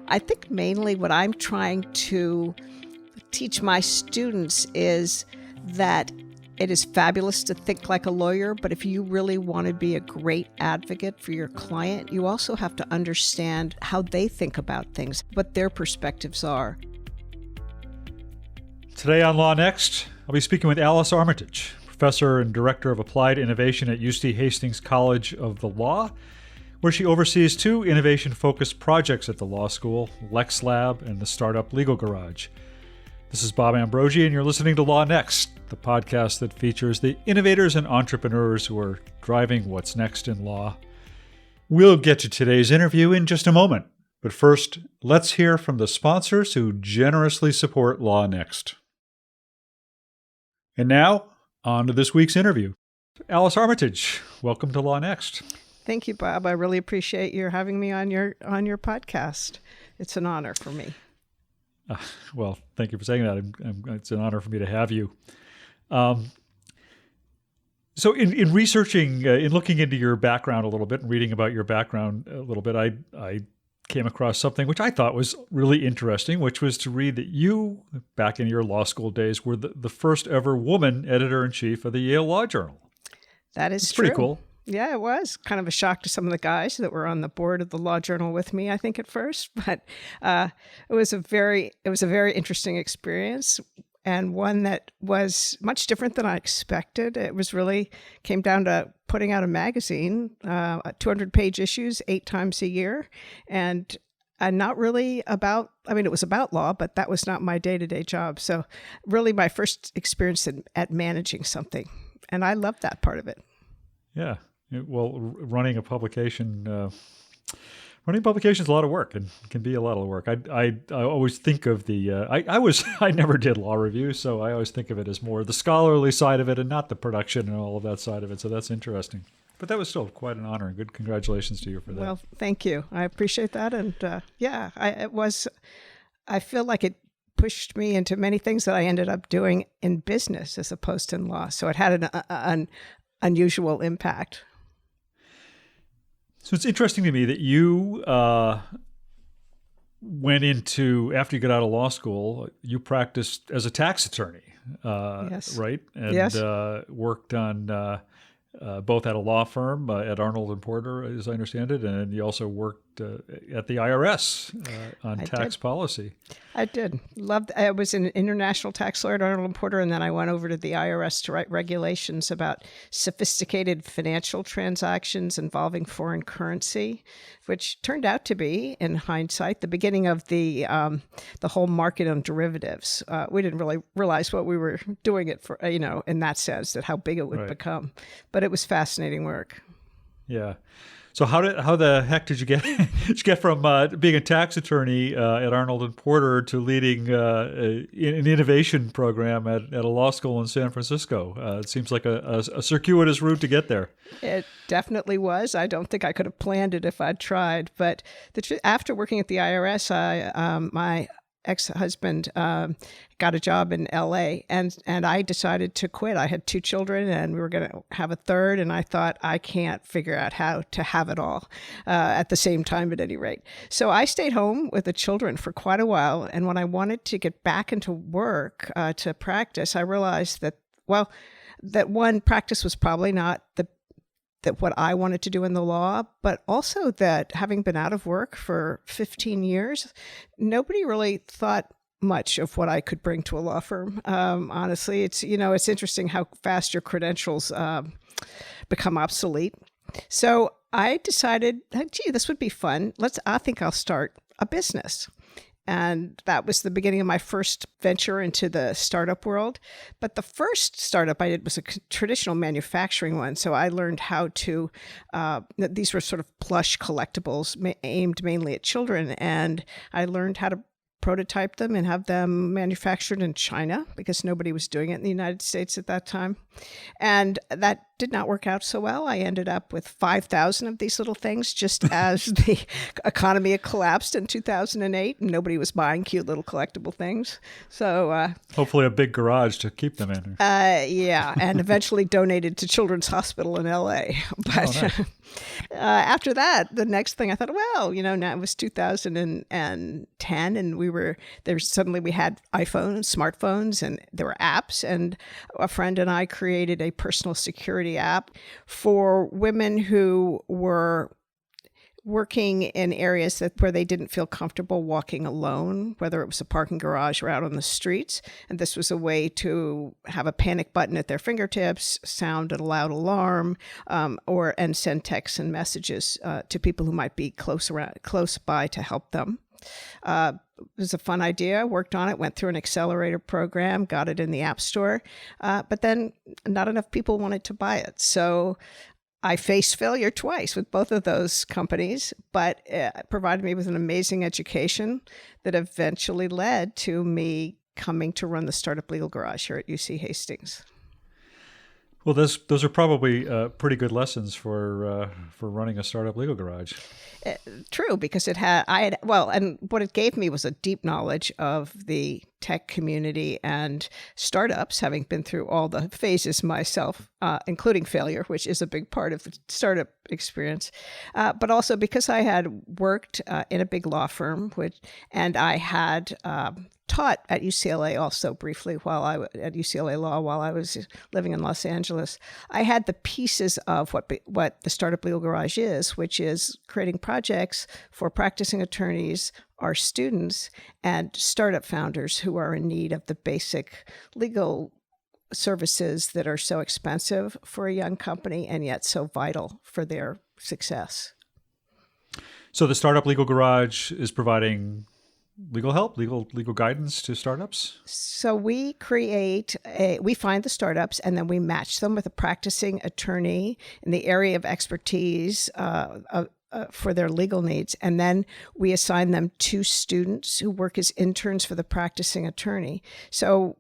I think mainly what I'm trying to teach my students is that it is fabulous to think like a lawyer, but if you really want to be a great advocate for your client, you also have to understand how they think about things, what their perspectives are. Today on LawNext, I'll be speaking with Alice Armitage, Professor and Director of Applied Innovation at UC Hastings College of the Law, where she oversees two innovation-focused projects at the law school, LexLab and the Startup Legal Garage. This is Bob Ambrogi, and you're listening to LawNext, the podcast that features the innovators and entrepreneurs who are driving what's next in law. We'll get to today's interview in just a moment, but first, let's hear from the sponsors who generously support LawNext. And now, on to this week's interview. Alice Armitage, welcome to LawNext. Thank you, Bob. I really appreciate your having me on your podcast. It's an honor for me. Well, thank you for saying that. It's an honor for me to have you. So in researching, in looking into your background a little bit and reading about your background a little bit, I came across something which I thought was really interesting, which was to read that you, back in your law school days, were the first ever woman editor-in-chief of the Yale Law Journal. That is true. Pretty cool. Yeah, it was kind of a shock to some of the guys that were on the board of the Law Journal with me, I think, at first. But it was a very interesting experience, and one that was much different than I expected. It was really came down to putting out a magazine, 200-page issues 8 times a year, and not really about, it was about law, but that was not my day-to-day job. So really my first experience at managing something, and I loved that part of it. Yeah. Well, running a publication is a lot of work and can be a lot of work. I always think of I never did law reviews, so I always think of it as more the scholarly side of it and not the production and all of that side of it. So that's interesting. But that was still quite an honor, and good congratulations to you for that. Well, thank you. I appreciate that. And I feel like it pushed me into many things that I ended up doing in business as opposed to in law. So it had an unusual impact. So it's interesting to me that you went into, after you got out of law school, you practiced as a tax attorney, yes. Right? And yes. Worked on both at a law firm, at Arnold Porter, as I understand it, and you also worked at the IRS on tax policy. I did. I was an international tax lawyer at Arnold Porter, and then I went over to the IRS to write regulations about sophisticated financial transactions involving foreign currency, which turned out to be, in hindsight, the beginning of the whole market on derivatives. We didn't really realize what we were doing it for, in that sense, that how big it would become. But it was fascinating work. Yeah. So how the heck did you get from being a tax attorney at Arnold and Porter to leading an innovation program at a law school in San Francisco? It seems like a circuitous route to get there. It definitely was. I don't think I could have planned it if I'd tried. But after working at the IRS, my ex-husband got a job in LA, and I decided to quit. I had 2 children, and we were going to have a third, and I thought, I can't figure out how to have it all at the same time, at any rate. So I stayed home with the children for quite a while, and when I wanted to get back into work to practice, I realized that one, practice was probably not that what I wanted to do in the law, but also that having been out of work for 15 years, nobody really thought much of what I could bring to a law firm. Honestly, it's interesting how fast your credentials become obsolete. So I decided, gee, this would be fun. I think I'll start a business. And that was the beginning of my first venture into the startup world. But the first startup I did was a traditional manufacturing one. So I learned how to, these were sort of plush collectibles aimed mainly at children. And I learned how to prototype them and have them manufactured in China because nobody was doing it in the United States at that time. And that did not work out so well. I ended up with 5,000 of these little things just as the economy had collapsed in 2008 and nobody was buying cute little collectible things. So hopefully a big garage to keep them in. Yeah, and eventually donated to Children's Hospital in LA. But nice. After that, the next thing I thought, well, now it was 2010 and we had iPhones, smartphones, and there were apps, and a friend and I created a personal security app for women who were working in areas where they didn't feel comfortable walking alone, whether it was a parking garage or out on the streets. And this was a way to have a panic button at their fingertips, sound a loud alarm, and send texts and messages to people who might be close by to help them. It was a fun idea, worked on it, went through an accelerator program, got it in the App Store, but then not enough people wanted to buy it. So I faced failure twice with both of those companies, but it provided me with an amazing education that eventually led to me coming to run the Startup Legal Garage here at UC Hastings. Well, those are probably pretty good lessons for running a startup legal garage. True, because and what it gave me was a deep knowledge of the tech community and startups, having been through all the phases myself, including failure, which is a big part of the startup experience. But also because I had worked in a big law firm, and I had taught at UCLA also briefly at UCLA Law while I was living in Los Angeles. I had the pieces of what the Startup Legal Garage is, which is creating projects for practicing attorneys, our students, and startup founders who are in need of the basic legal services that are so expensive for a young company and yet so vital for their success. So the Startup Legal Garage is providing legal help, legal guidance to startups? So we find the startups and then we match them with a practicing attorney in the area of expertise for their legal needs. And then we assign them to students who work as interns for the practicing attorney. So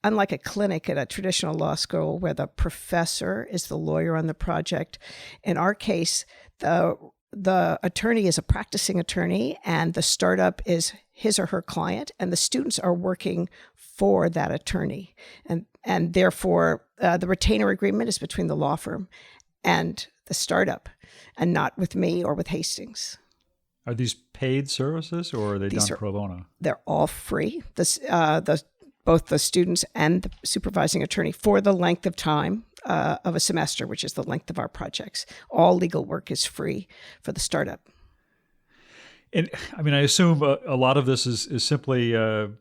unlike a clinic at a traditional law school where the professor is the lawyer on the project, in our case, the attorney is a practicing attorney and the startup is his or her client, and the students are working for that attorney. And therefore, the retainer agreement is between the law firm and the startup and not with me or with Hastings. Are these paid services or are they done pro bono? They're all free. Both the students and the supervising attorney for the length of time of a semester, which is the length of our projects. All legal work is free for the startup. And I mean, I assume a lot of this is simply, helping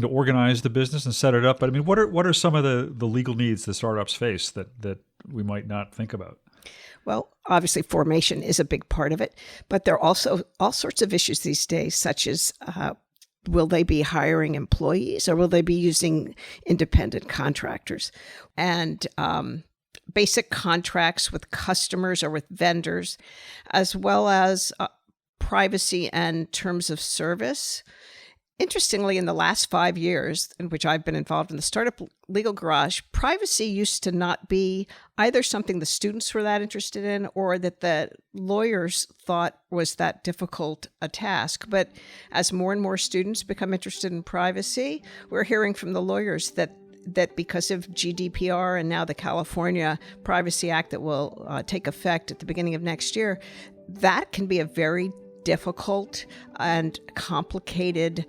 to organize the business and set it up. But I mean, what are some of the legal needs that startups face that we might not think about? Well, obviously, formation is a big part of it, but there are also all sorts of issues these days, such as will they be hiring employees or will they be using independent contractors? And basic contracts with customers or with vendors, as well as privacy and terms of service. Interestingly, in the last 5 years in which I've been involved in the Startup Legal Garage, privacy used to not be either something the students were that interested in or that the lawyers thought was that difficult a task. But as more and more students become interested in privacy, we're hearing from the lawyers that because of GDPR and now the California Privacy Act that will take effect at the beginning of next year, that can be a very difficult and complicated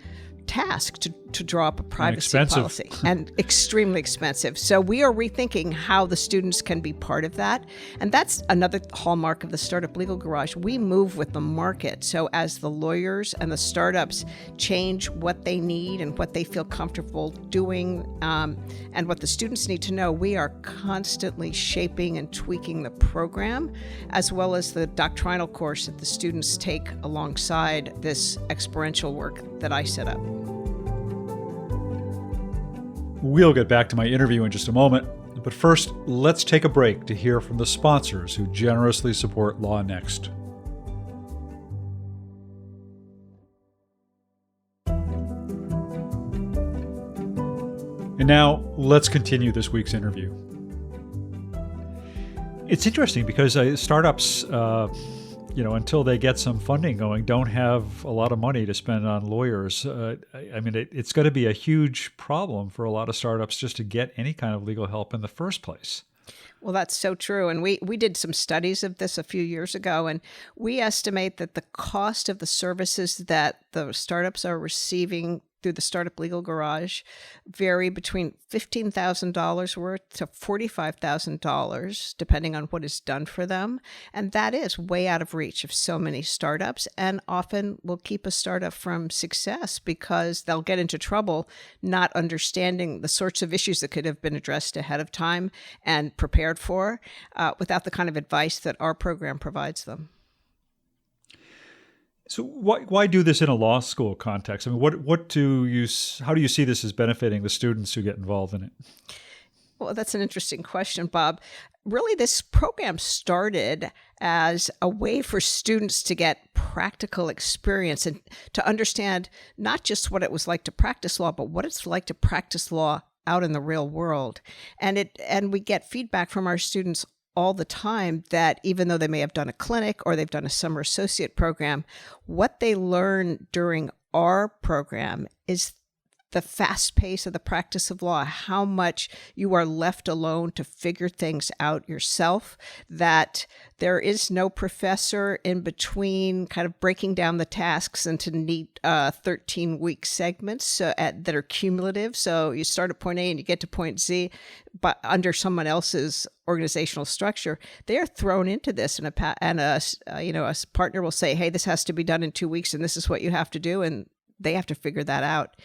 task to draw up a privacy policy, and extremely expensive. So we are rethinking how the students can be part of that. And that's another hallmark of the Startup Legal Garage. We move with the market. So as the lawyers and the startups change what they need and what they feel comfortable doing, and what the students need to know, we are constantly shaping and tweaking the program, as well as the doctrinal course that the students take alongside this experiential work that I set up. We'll get back to my interview in just a moment, but first, let's take a break to hear from the sponsors who generously support LawNext. And now let's continue this week's interview. It's interesting because startups, until they get some funding going, don't have a lot of money to spend on lawyers. It's going to be a huge problem for a lot of startups just to get any kind of legal help in the first place. Well, that's so true. And we did some studies of this a few years ago, and we estimate that the cost of the services that the startups are receiving through the Startup Legal Garage vary between $15,000 worth to $45,000, depending on what is done for them. And that is way out of reach of so many startups, and often will keep a startup from success because they'll get into trouble not understanding the sorts of issues that could have been addressed ahead of time and prepared for without the kind of advice that our program provides them. So why do this in a law school context? I mean, how do you see this as benefiting the students who get involved in it? Well, that's an interesting question, Bob. Really, this program started as a way for students to get practical experience and to understand not just what it was like to practice law, but what it's like to practice law out in the real world. And we get feedback from our students all the time that even though they may have done a clinic or they've done a summer associate program, what they learn during our program is the fast pace of the practice of law, how much you are left alone to figure things out yourself, that there is no professor in between kind of breaking down the tasks into neat 13-week segments that are cumulative. So you start at point A and you get to point Z, but under someone else's organizational structure. They are thrown into this, and a partner will say, hey, this has to be done in 2 weeks and this is what you have to do. And they have to figure that out.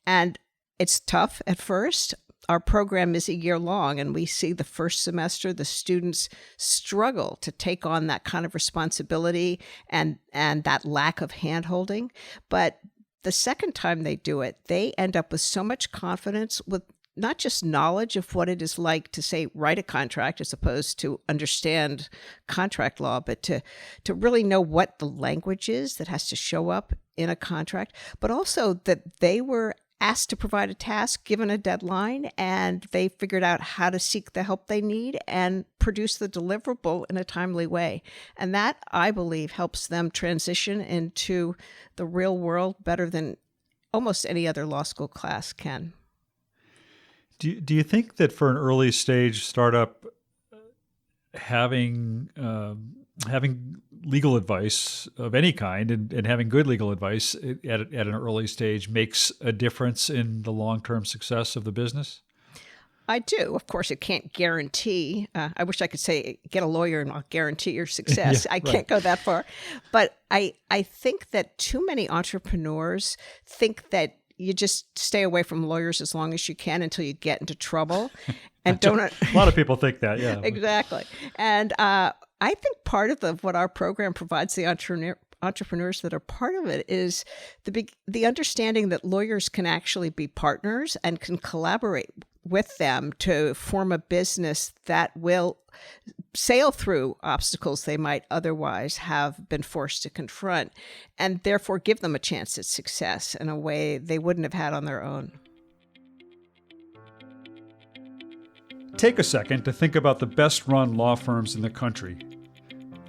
And it's tough at first. Our program is a year long, and we see the first semester, the students struggle to take on that kind of responsibility and that lack of handholding. But the second time they do it, they end up with so much confidence, with not just knowledge of what it is like to, say, write a contract as opposed to understand contract law, but to really know what the language is that has to show up in a contract, but also that they were asked to provide a task given a deadline, and they figured out how to seek the help they need and produce the deliverable in a timely way. And that, I believe, helps them transition into the real world better than almost any other law school class can. Do you think that for an early stage startup, having legal advice of any kind and having good legal advice at an early stage makes a difference in the long-term success of the business? I do. Of course, it can't guarantee. I wish I could say, get a lawyer and I'll guarantee your success. I can't go that far. But I think that too many entrepreneurs think that you just stay away from lawyers as long as you can until you get into trouble. And a lot of people think that, yeah. Exactly. And I think part of what our program provides the entrepreneurs that are part of it is the understanding that lawyers can actually be partners and can collaborate with them to form a business that will sail through obstacles they might otherwise have been forced to confront, and therefore give them a chance at success in a way they wouldn't have had on their own. Take a second to think about the best-run law firms in the country.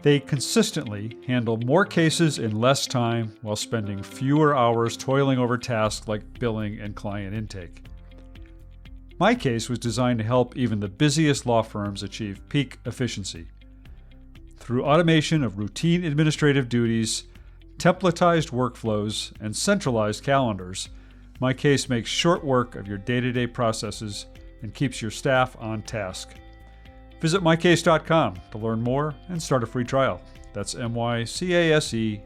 They consistently handle more cases in less time while spending fewer hours toiling over tasks like billing and client intake. My case was designed to help even the busiest law firms achieve peak efficiency. Through automation of routine administrative duties, templatized workflows, and centralized calendars, my case makes short work of your day-to-day processes and keeps your staff on task. Visit mycase.com to learn more and start a free trial. That's mycase.com.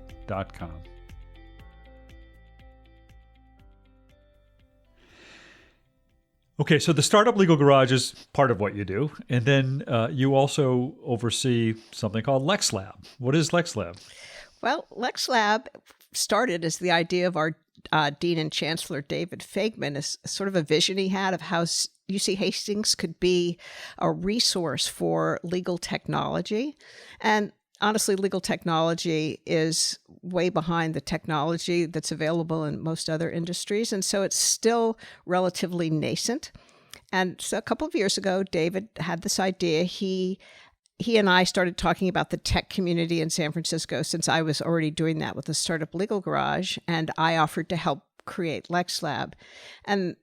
Okay, so the Startup Legal Garage is part of what you do, and then you also oversee something called LexLab. What is LexLab? Well, LexLab started as the idea of our Dean and Chancellor David Fagman, as sort of a vision he had of how UC Hastings could be a resource for legal technology. And honestly, legal technology is way behind the technology that's available in most other industries. And so it's still relatively nascent. And so a couple of years ago, David had this idea. He and I started talking about the tech community in San Francisco, since I was already doing that with the Startup Legal Garage, and I offered to help create LexLab. And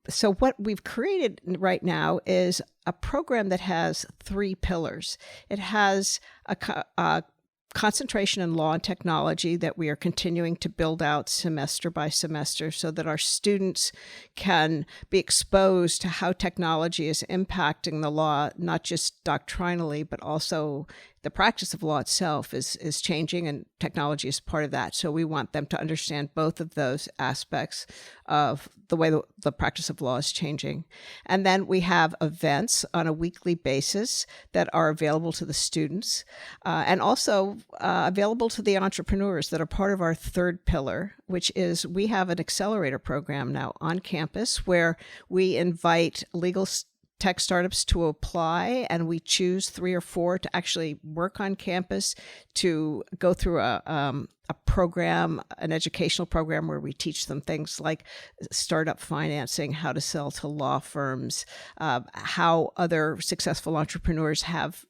so what we've created right now is a program that has 3 pillars. It has a concentration in law and technology that we are continuing to build out semester by semester so that our students can be exposed to how technology is impacting the law, not just doctrinally, but also the practice of law itself is changing, and technology is part of that. So we want them to understand both of those aspects of the way the practice of law is changing. And then we have events on a weekly basis that are available to the students, and also available to the entrepreneurs that are part of our 3rd pillar, which is we have an accelerator program now on campus where we invite legal tech startups to apply, and we choose 3 or 4 to actually work on campus to go through a program, an educational program where we teach them things like startup financing, how to sell to law firms, how other successful entrepreneurs have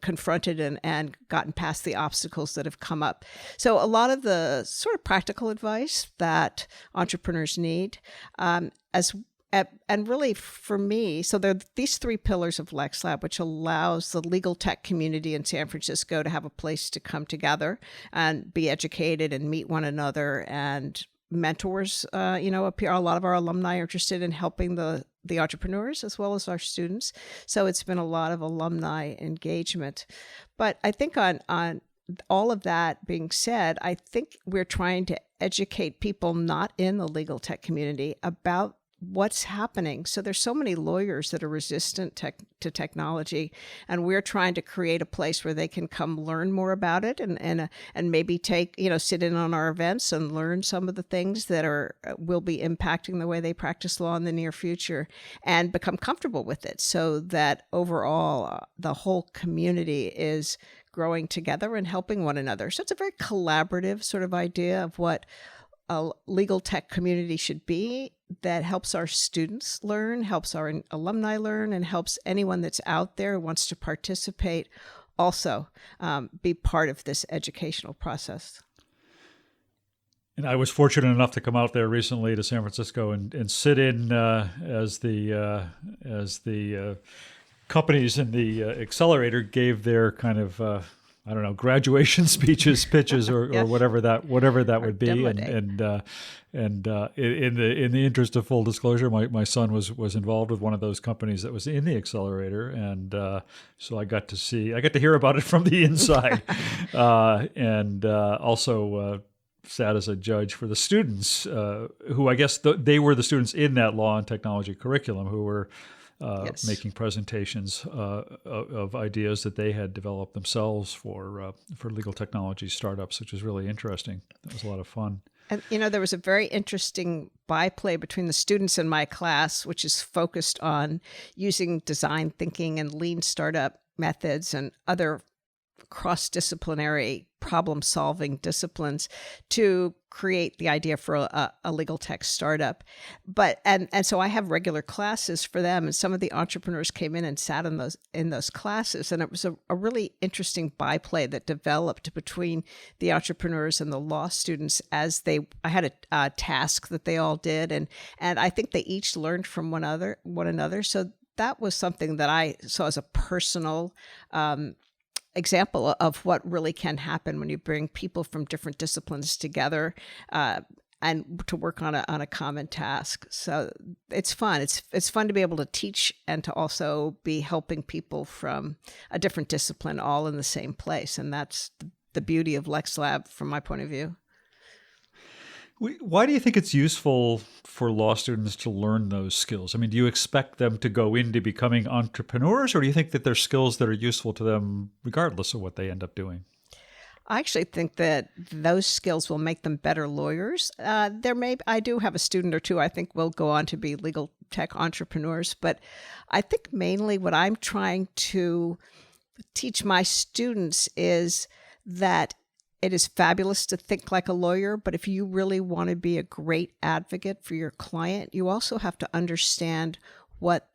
confronted and gotten past the obstacles that have come up. So a lot of the sort of practical advice that entrepreneurs need, and really for me, so there are these 3 pillars of LexLab, which allows the legal tech community in San Francisco to have a place to come together and be educated and meet one another, and mentors, appear. A lot of our alumni are interested in helping the entrepreneurs as well as our students. So it's been a lot of alumni engagement. But I think on all of that being said, I think we're trying to educate people not in the legal tech community about what's happening. So there's so many lawyers that are resistant to technology, and we're trying to create a place where they can come learn more about it and maybe sit in on our events and learn some of the things that will be impacting the way they practice law in the near future, and become comfortable with it, so that overall the whole community is growing together and helping one another. So it's a very collaborative sort of idea of what a legal tech community should be, that helps our students learn, helps our alumni learn, and helps anyone that's out there who wants to participate also be part of this educational process. And I was fortunate enough to come out there recently to San Francisco and sit in as the companies in the accelerator gave their kind of graduation speeches, pitches, or Yes. or whatever that would be. demo And day. in the interest of full disclosure, my son was involved with one of those companies that was in the accelerator, and so I got to hear about it from the inside, and also sat as a judge for the students, who I guess they were the students in that law and technology curriculum who were Yes. making presentations of ideas that they had developed themselves for legal technology startups, which was really interesting. That was a lot of fun. And, there was a very interesting byplay between the students in my class, which is focused on using design thinking and lean startup methods and other cross-disciplinary problem-solving disciplines to create the idea for a legal tech startup. But and so I have regular classes for them, and some of the entrepreneurs came in and sat in those classes, and it was a really interesting byplay that developed between the entrepreneurs and the law students as I had a task that they all did, and I think they each learned from one another. So that was something that I saw as a personal example of what really can happen when you bring people from different disciplines together and to work on a common task. So it's fun. It's fun to be able to teach and to also be helping people from a different discipline all in the same place. And that's the beauty of LexLab from my point of view. Why do you think it's useful for law students to learn those skills? I mean, do you expect them to go into becoming entrepreneurs, or do you think that they're skills that are useful to them regardless of what they end up doing? I actually think that those skills will make them better lawyers. I do have a student or two I think will go on to be legal tech entrepreneurs, but I think mainly what I'm trying to teach my students is that it is fabulous to think like a lawyer, but if you really want to be a great advocate for your client, you also have to understand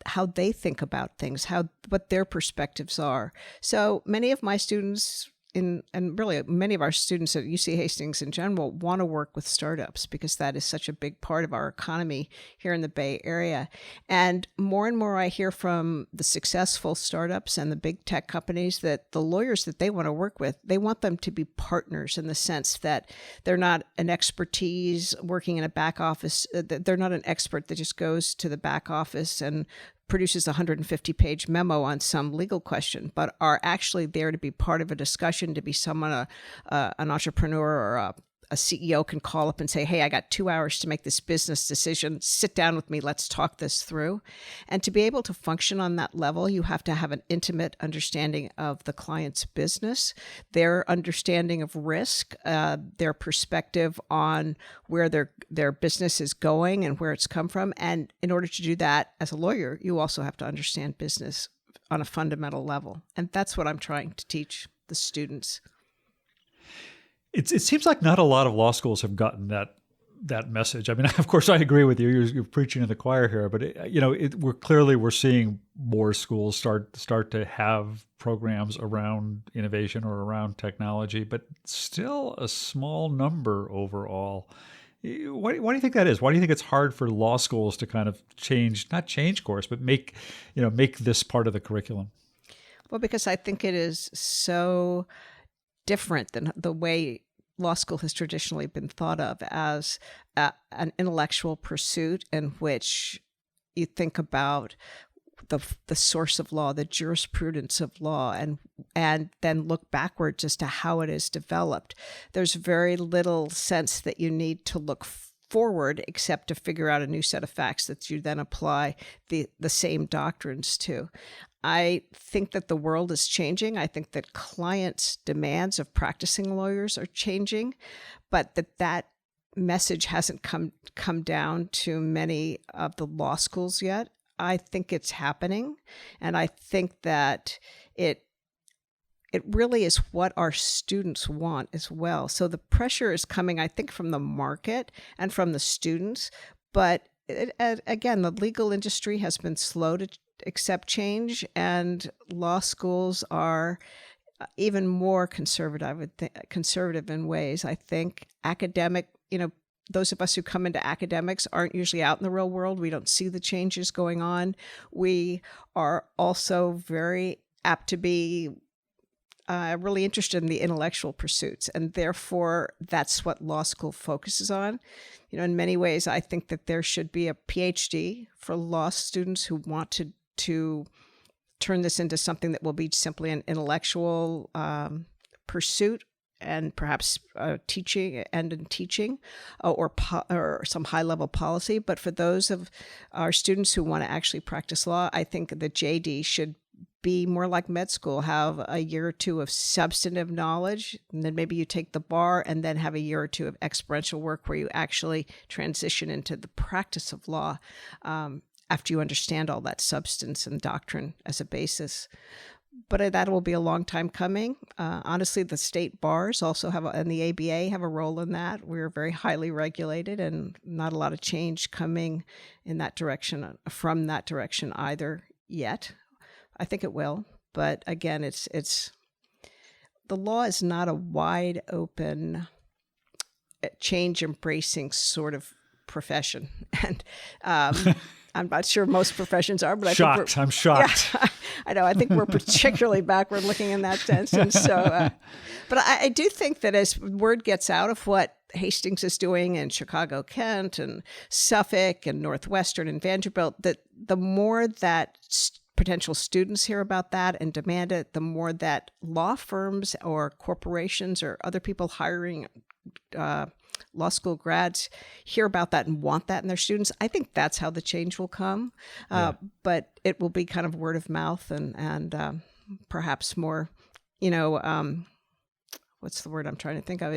how they think about things, what their perspectives are. So many of my students and really many of our students at UC Hastings in general want to work with startups because that is such a big part of our economy here in the Bay Area. And more I hear from the successful startups and the big tech companies that the lawyers that they want to work with, they want them to be partners in the sense that they're not an expertise working in a back office. They're not an expert that just goes to the back office and produces a 150-page memo on some legal question, but are actually there to be part of a discussion, to be someone, an entrepreneur or a CEO can call up and say, hey, I got 2 hours to make this business decision. Sit down with me. Let's talk this through. And to be able to function on that level, you have to have an intimate understanding of the client's business, their understanding of risk, their perspective on where their business is going and where it's come from. And in order to do that as a lawyer, you also have to understand business on a fundamental level. And that's what I'm trying to teach the students. It seems like not a lot of law schools have gotten that message. I mean, of course, I agree with you. You're preaching to the choir here, but we're seeing more schools start to have programs around innovation or around technology, but still a small number overall. Why do you think that is? Why do you think it's hard for law schools to kind of not change course, but make this part of the curriculum? Well, because I think it is so different than the way law school has traditionally been thought of as an intellectual pursuit in which you think about the source of law, the jurisprudence of law, and then look backwards as to how it is developed. There's very little sense that you need to look forward except to figure out a new set of facts that you then apply the same doctrines to. I think that the world is changing. I think that clients' demands of practicing lawyers are changing, but that message hasn't come down to many of the law schools yet. I think it's happening, and I think that it really is what our students want as well. So the pressure is coming, I think, from the market and from the students, but again, the legal industry has been slow to accept change, and law schools are even more conservative in ways. I think academic, those of us who come into academics aren't usually out in the real world. We don't see the changes going on. We are also very apt to be really interested in the intellectual pursuits, and therefore that's what law school focuses on. In many ways, I think that there should be a PhD for law students who want to turn this into something that will be simply an intellectual pursuit and perhaps teaching or some high-level policy. But for those of our students who want to actually practice law, I think the JD should be more like med school, have a year or two of substantive knowledge, and then maybe you take the bar and then have a year or two of experiential work where you actually transition into the practice of law after you understand all that substance and doctrine as a basis. But that will be a long time coming. Honestly, the state bars also and the ABA have a role in that. We're very highly regulated, and not a lot of change coming in that direction, from that direction either yet. I think it will, but again, it's the law is not a wide open, change embracing sort of profession, and I'm not sure most professions are, but I'm shocked. Yeah, I know. I think we're particularly backward looking in that sense, and so. But I do think that as word gets out of what Hastings is doing in Chicago, Kent, and Suffolk, and Northwestern, and Vanderbilt, that the more that potential students hear about that and demand it, the more that law firms or corporations or other people hiring law school grads hear about that and want that in their students. I think that's how the change will come. But it will be kind of word of mouth and perhaps more, what's the word I'm trying to think of?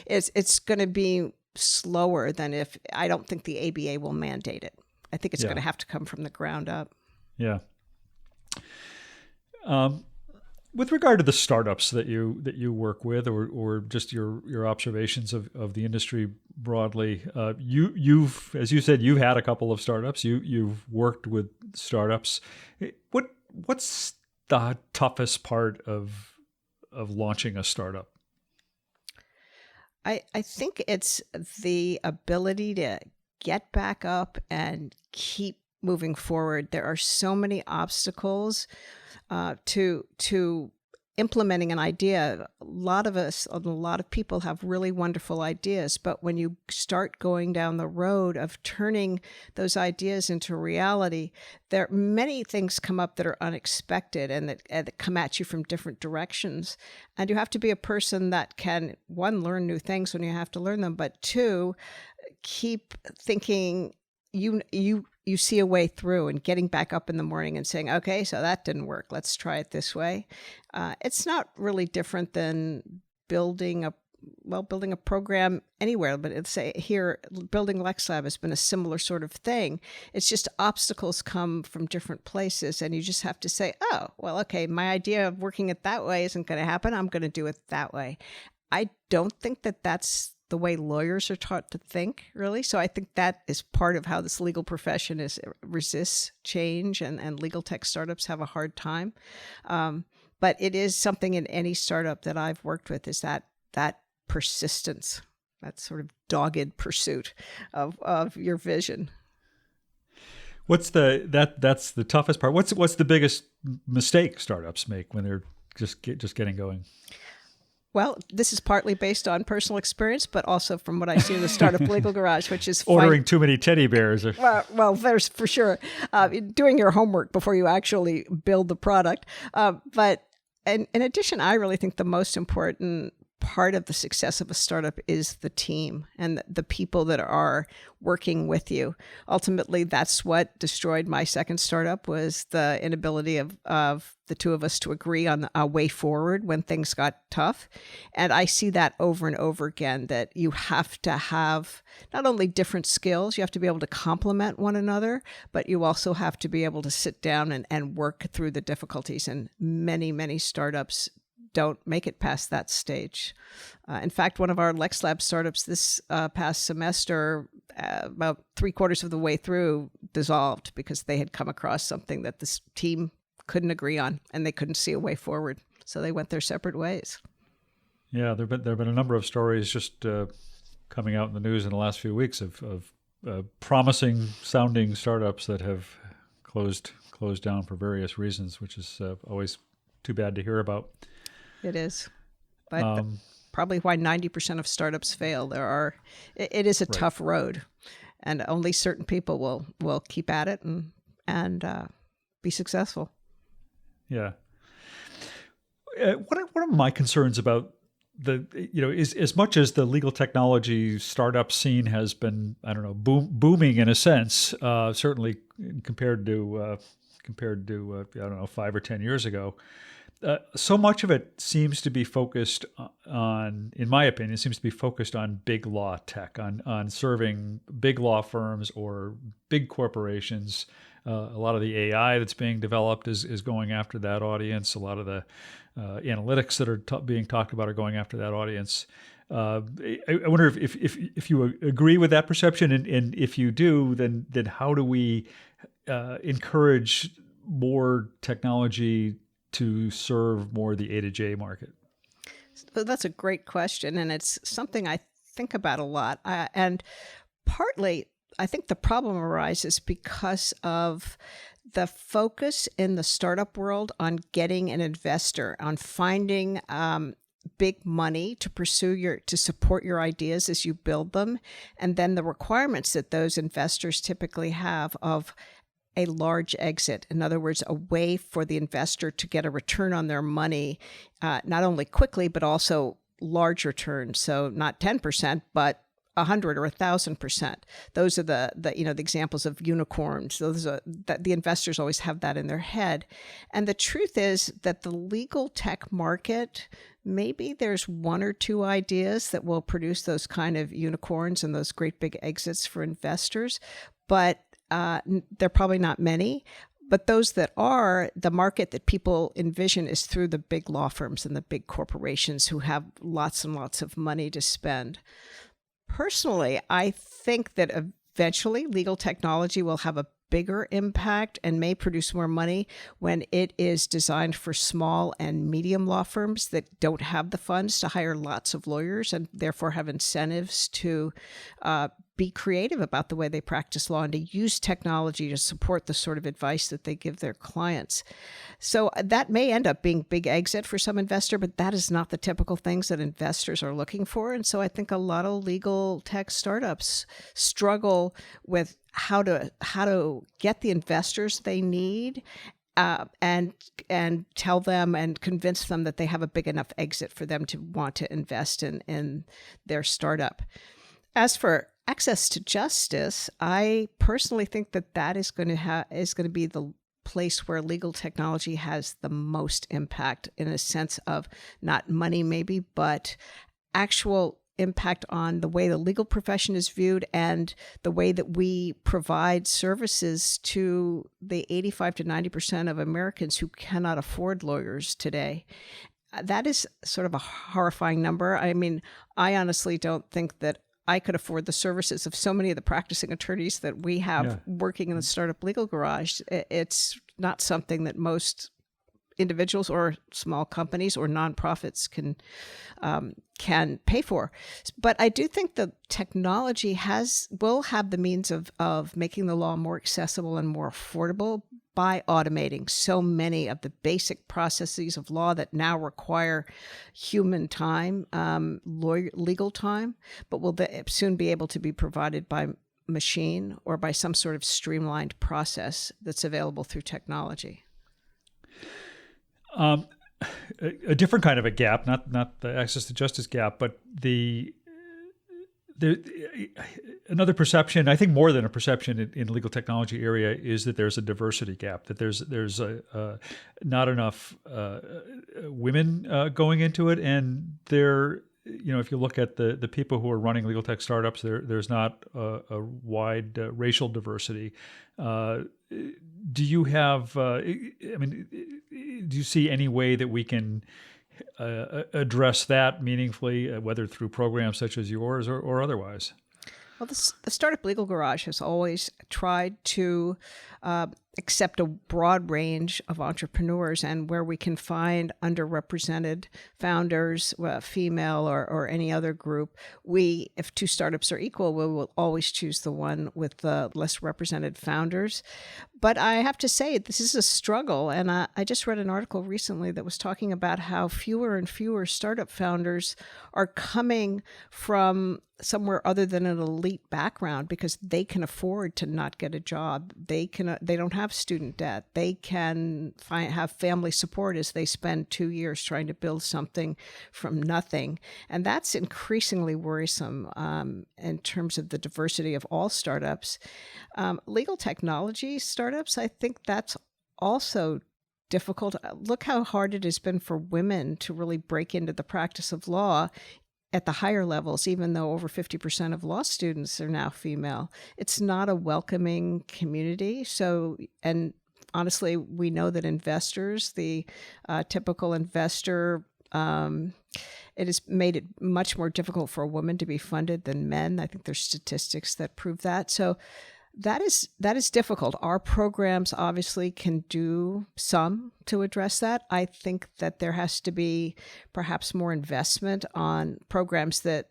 It's going to be slower than I don't think the ABA will mandate it. I think it's going to have to come from the ground up. Yeah. With regard to the startups that you work with, or just your observations of the industry broadly, you've, as you said, you've had a couple of startups. You've worked with startups. What's the toughest part of launching a startup? I think it's the ability to get back up and keep moving forward. There are so many obstacles to implementing an idea. A lot of people have really wonderful ideas, but when you start going down the road of turning those ideas into reality, there many things come up that are unexpected and that come at you from different directions. And you have to be a person that can, one, learn new things when you have to learn them, but two, keep thinking you see a way through, and getting back up in the morning and saying, okay, so that didn't work. Let's try it this way. It's not really different than building a program anywhere, but let's say here, building LexLab has been a similar sort of thing. It's just obstacles come from different places, and you just have to say, oh, well, okay, my idea of working it that way isn't going to happen. I'm going to do it that way. I don't think that that's the way lawyers are taught to think, really. So I think that is part of how this legal profession resists change, and legal tech startups have a hard time. But it is something in any startup that I've worked with, is that persistence, that sort of dogged pursuit of your vision. That's the toughest part. What's the biggest mistake startups make when they're just getting going? Well, this is partly based on personal experience, but also from what I see in the Startup Legal Garage, which is ordering too many teddy bears. Well, there's for sure doing your homework before you actually build the product. But in addition, I really think the most important part of the success of a startup is the team and the people that are working with you. Ultimately, that's what destroyed my second startup, was the inability of the two of us to agree on a way forward when things got tough. And I see that over and over again, that you have to have not only different skills, you have to be able to complement one another, but you also have to be able to sit down and work through the difficulties. And many, many startups don't make it past that stage. In fact, one of our LexLab's startups this past semester, about 3/4 of the way through, dissolved because they had come across something that this team couldn't agree on, and they couldn't see a way forward. So they went their separate ways. Yeah, there have been a number of stories just coming out in the news in the last few weeks of promising sounding startups that have closed down for various reasons, which is always too bad to hear about. It is, but probably why 90% of startups fail. It is a tough road, and only certain people will keep at it and be successful. Yeah. One of my concerns about is as much as the legal technology startup scene has been, I don't know, booming in a sense, certainly compared to I don't know, 5 or 10 years ago. So much of it seems to be focused on, in my opinion, seems to be focused on big law tech, on serving big law firms or big corporations. A lot of the AI that's being developed is going after that audience. A lot of the analytics that are being talked about are going after that audience. I wonder if you agree with that perception, and if you do, then how do we encourage more technology to serve more the A to J market? So that's a great question, and it's something I think about a lot. And partly, I think the problem arises because of the focus in the startup world on getting an investor, on finding big money to support your ideas as you build them, and then the requirements that those investors typically have of a large exit. In other words, a way for the investor to get a return on their money, not only quickly, but also large returns. So not 10%, but 100 or 1,000%. Those are the examples of unicorns. Those are that the investors always have that in their head. And the truth is that the legal tech market, maybe there's one or two ideas that will produce those kind of unicorns and those great big exits for investors, but they're probably not many. But those that are, the market that people envision is through the big law firms and the big corporations who have lots and lots of money to spend. Personally, I think that eventually legal technology will have a bigger impact and may produce more money when it is designed for small and medium law firms that don't have the funds to hire lots of lawyers and therefore have incentives to be creative about the way they practice law and to use technology to support the sort of advice that they give their clients. So that may end up being big exit for some investor, but that is not the typical things that investors are looking for. And so I think a lot of legal tech startups struggle with how to get the investors they need and tell them and convince them that they have a big enough exit for them to want to invest in their startup. As for access to justice, I personally think that is going to be the place where legal technology has the most impact, in a sense of not money maybe, but actual impact on the way the legal profession is viewed and the way that we provide services to the 85 to 90% of Americans who cannot afford lawyers today. That is sort of a horrifying number. I mean, I honestly don't think that I could afford the services of so many of the practicing attorneys that we have working in the Startup Legal Garage. It's not something that most individuals or small companies or nonprofits can pay for. But I do think the technology will have the means of making the law more accessible and more affordable by automating so many of the basic processes of law that now require human time, legal time, but will soon be able to be provided by machine or by some sort of streamlined process that's available through technology. A different kind of a gap, not the access to justice gap, but another perception, I think more than a perception in the legal technology area, is that there's a diversity gap, that there's not enough women going into it, and if you look at the people who are running legal tech startups, there's not a wide racial diversity. Do you have? Do you see any way that we can address that meaningfully, whether through programs such as yours or otherwise? Well, the Startup Legal Garage has always tried to accept a broad range of entrepreneurs, and where we can find underrepresented founders, female or any other group, if two startups are equal, we will always choose the one with the less represented founders. But I have to say, this is a struggle, and I just read an article recently that was talking about how fewer and fewer startup founders are coming from somewhere other than an elite background because they can afford to not get a job. They don't have student debt. They can have family support as they spend 2 years trying to build something from nothing. And that's increasingly worrisome in terms of the diversity of all startups. Legal technology startups, I think that's also difficult. Look how hard it has been for women to really break into the practice of law at the higher levels, even though over 50% of law students are now female. It's not a welcoming community. So, and honestly, we know that investors, the typical investor, it has made it much more difficult for a woman to be funded than men. I think there's statistics that prove that. So that is difficult. Our programs obviously can do some to address that. I think that there has to be perhaps more investment on programs that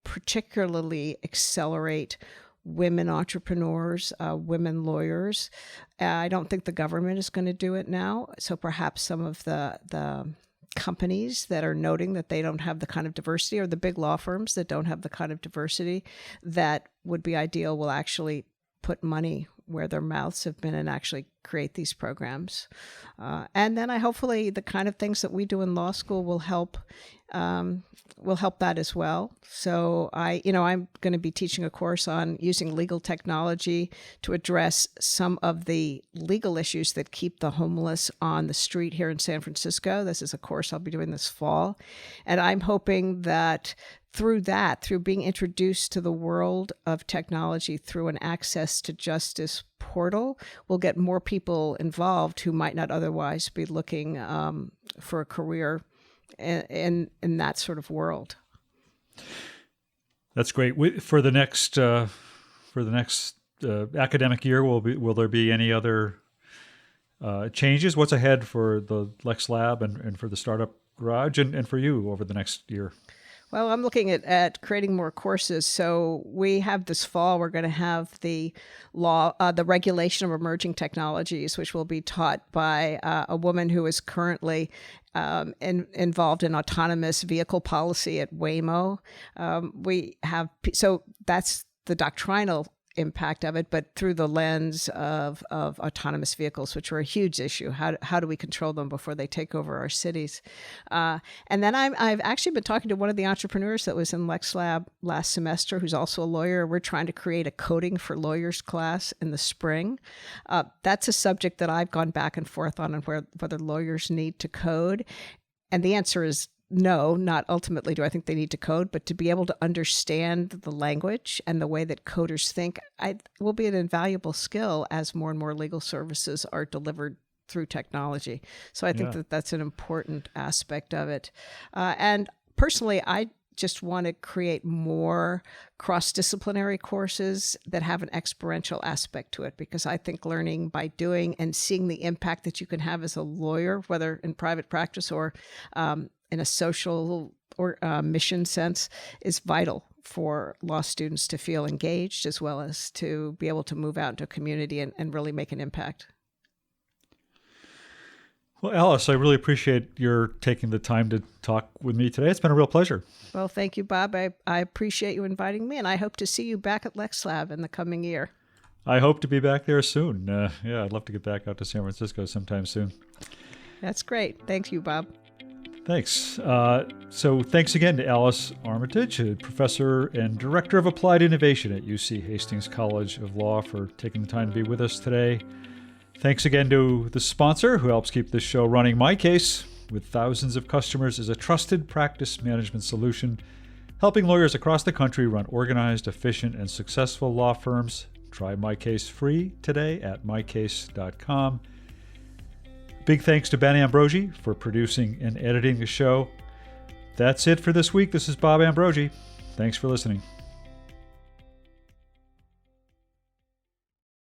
particularly accelerate women entrepreneurs, women lawyers. I don't think the government is going to do it now. So perhaps some of the companies that are noting that they don't have the kind of diversity, or the big law firms that don't have the kind of diversity that would be ideal, will actually put money where their mouths have been and actually create these programs. And then hopefully the kind of things that we do in law school will help that as well. So I'm going to be teaching a course on using legal technology to address some of the legal issues that keep the homeless on the street here in San Francisco. This is a course I'll be doing this fall. And I'm hoping that through being introduced to the world of technology through an access to justice portal will get more people involved who might not otherwise be looking for a career in that sort of world. That's great. For the next academic year, will there be any other changes? What's ahead for the LexLab and for the Startup Garage and for you over the next year? Well, I'm looking at creating more courses. So we have this fall, we're going to have the regulation of emerging technologies, which will be taught by a woman who is currently involved in autonomous vehicle policy at Waymo. So that's the doctrinal impact of it, but through the lens of autonomous vehicles, which are a huge issue. How do we control them before they take over our cities? And then I've actually been talking to one of the entrepreneurs that was in LexLab last semester, who's also a lawyer. We're trying to create a coding for lawyers class in the spring. That's a subject that I've gone back and forth on, and whether lawyers need to code. And the answer is no, not ultimately do I think they need to code, but to be able to understand the language and the way that coders think will be an invaluable skill as more and more legal services are delivered through technology. So I think that's an important aspect of it. And personally, I just want to create more cross-disciplinary courses that have an experiential aspect to it, because I think learning by doing and seeing the impact that you can have as a lawyer, whether in private practice or in a social or mission sense, is vital for law students to feel engaged, as well as to be able to move out into a community and really make an impact. Well, Alice, I really appreciate your taking the time to talk with me today. It's been a real pleasure. Well, thank you, Bob. I appreciate you inviting me, and I hope to see you back at LexLab in the coming year. I hope to be back there soon. I'd love to get back out to San Francisco sometime soon. That's great. Thank you, Bob. Thanks. So thanks again to Alice Armitage, a professor and director of applied innovation at UC Hastings College of Law, for taking the time to be with us today. Thanks again to the sponsor who helps keep this show running, MyCase, with thousands of customers, is a trusted practice management solution, helping lawyers across the country run organized, efficient, and successful law firms. Try MyCase free today at mycase.com. Big thanks to Ben Ambrogi for producing and editing the show. That's it for this week. This is Bob Ambrogi. Thanks for listening.